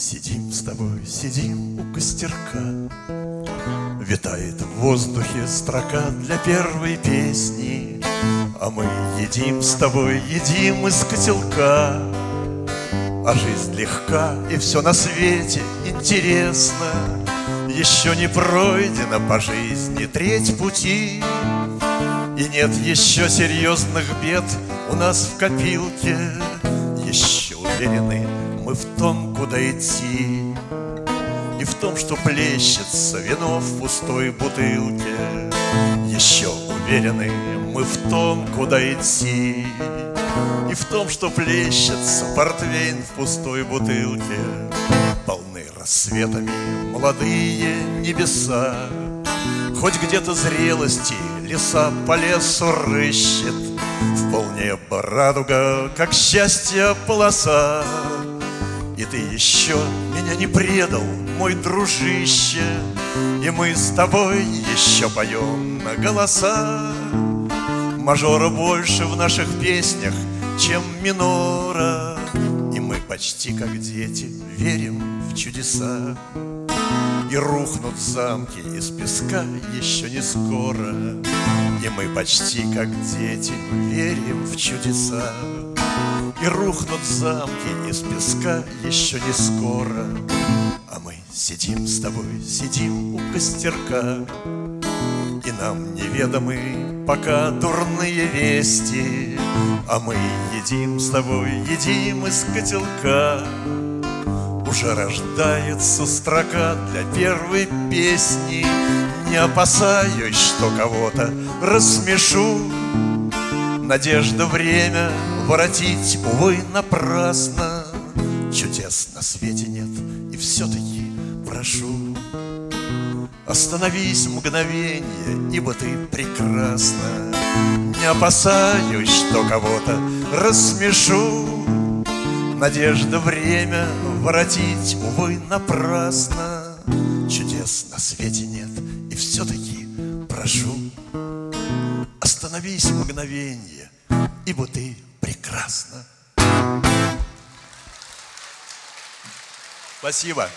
сидим с тобой, сидим у костерка. Витает в воздухе строка для первой песни, а мы едим с тобой, едим из котелка. А жизнь легка, и все на свете интересно. Еще не пройдено по жизни треть пути, и нет еще серьезных бед у нас в копилке. Еще уверены мы в том, куда идти, и в том, что плещется вино в пустой бутылке. Еще уверены мы в том, куда идти, и в том, что плещется портвейн в пустой бутылке. Полны рассветами молодые небеса, хоть где-то зрелости леса по лесу рыщет. В полнеба радуга, как счастье полоса. И ты еще меня не предал, мой дружище, и мы с тобой еще поем на голоса. Мажора больше в наших песнях, чем минора, и мы почти как дети верим в чудеса. И рухнут замки из песка еще не скоро, и мы почти как дети верим в чудеса. И рухнут замки из песка еще не скоро, а мы сидим с тобой, сидим у костерка. И нам неведомы пока дурные вести, а мы едим с тобой, едим из котелка. Уже рождается строка для первой песни. Не опасаюсь, что кого-то рассмешу. Надежда время воротить, увы, напрасно. Чудес на свете нет, и все-таки прошу, остановись мгновенье, ибо ты прекрасна. Не опасаюсь, что кого-то рассмешу. Надежда время воротить, увы, напрасно. Чудес на свете нет, и все-таки прошу, остановись мгновенье, ибо ты прекрасна. Спасибо.